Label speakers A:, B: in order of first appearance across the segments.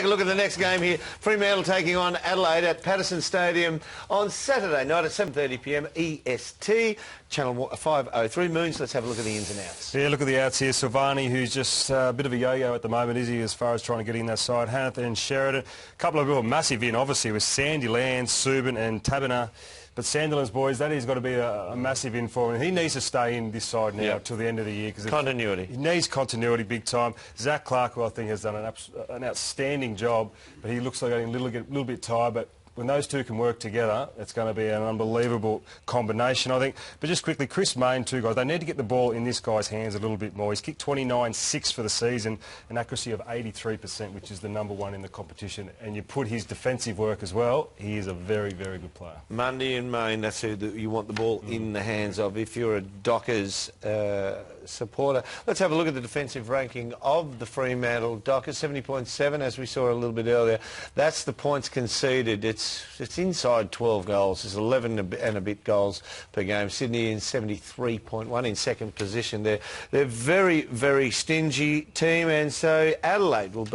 A: Take a look at the next game here. Fremantle taking on Adelaide at Patterson Stadium on Saturday night at 7:30 p.m. EST. Channel 503 Moons. Let's have a look at the ins and outs.
B: Yeah, look at the outs here. Silvani, who's just a bit of a yo-yo at the moment, is he, as far as trying to get in that side. Hannafin and Sheridan. A couple of people massive in, obviously, with Sandy Land, Subin and Tabiner. But Sandilands, boys, that has got to be a massive in for him. He needs to stay in this side now till the end of the year.
A: Continuity.
B: He needs continuity big time. Zach Clark, who I think has done an outstanding job, but he looks like getting a little bit tired. But when those two can work together, it's going to be an unbelievable combination, I think. But just quickly, Chris Mayne, too, guys, they need to get the ball in this guy's hands a little bit more. He's kicked 29-6 for the season, an accuracy of 83%, which is the #1 in the competition. And you put his defensive work as well, he is a very, very good player.
A: Mundy and Mayne, that's who you want the ball in the hands of if you're a Dockers supporter. Let's have a look at the defensive ranking of the Fremantle Dockers. 70.7, as we saw a little bit earlier. That's the points conceded. It's inside 12 goals. It's 11 and a bit goals per game. Sydney in 73.1 in second position there. They're very, very stingy team, and so Adelaide will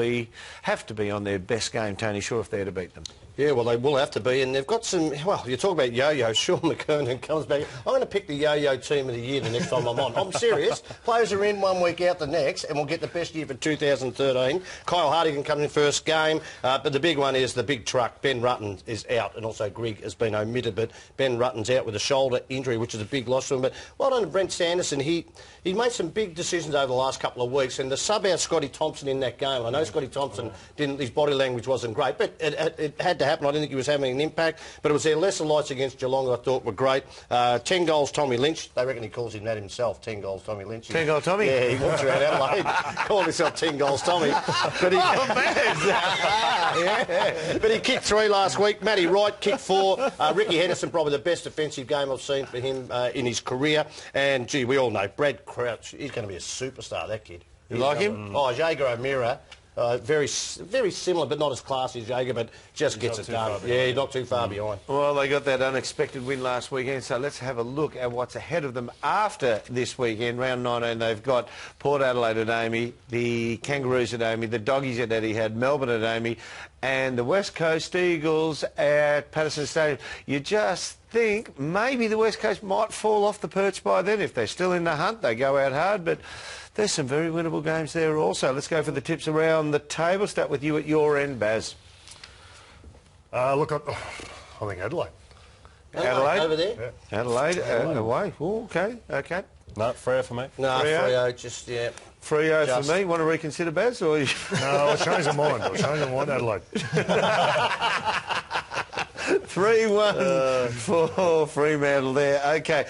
A: have to be on their best game, Tony Shaw, if they're to beat them.
C: Yeah, well, they will have to be, and they've got some... Well, you talk about yo-yo, Sean McKernan comes back. I'm going to pick the yo-yo team of the year the next time I'm on. I'm serious. Players are in one week, out the next, and we'll get the best year for 2013. Kyle Hartigan comes in first game, but the big one is the big truck. Ben Rutten is out, and also Grigg has been omitted, but Ben Rutten's out with a shoulder injury, which is a big loss to him. But well done to Brent Sanderson. He made some big decisions over the last couple of weeks, and to sub out Scotty Thompson in that game, I know Scotty Thompson his body language wasn't great, but it had to happen. I didn't think he was having an impact, but it was their lesser lights against Geelong I thought were great. 10 goals, Tommy Lynch. They reckon he calls him that himself, 10 goals, Tommy Lynch.
A: 10 goal Tommy?
C: Yeah, he walks around Adelaide calling himself 10 goals Tommy. But he, yeah. But he kicked 3 last week. Matty Wright kicked 4. Ricky Henderson, probably the best defensive game I've seen for him in his career. And, gee, we all know Brad Crouch, he's going to be a superstar, that kid.
A: You like him?
C: Oh, Jaeger O'Meara. Very similar, but not as classy as Jaeger, but just gets it done. Yeah, he's not too far behind.
A: Well, they got that unexpected win last weekend, so let's have a look at what's ahead of them after this weekend. Round 19, they've got Port Adelaide at Amy, the Kangaroos at Amy, the Doggies at Etihad, Melbourne at Amy, and the West Coast Eagles at Patterson Stadium. You just think maybe the West Coast might fall off the perch by then. If they're still in the hunt, they go out hard, but there's some very winnable games there also. Let's go for the tips around the table. Start with you at your end, Baz.
D: Look, I think Adelaide.
A: Adelaide?
C: Over there?
D: Yeah.
A: Adelaide, away. Ooh, okay.
B: No, Freo for me.
C: No, Freo, just, yeah.
A: Freo for me. Want to reconsider, Baz? Or
D: No, I'll change my mind. Adelaide.
A: 3-1 for Fremantle there. Okay.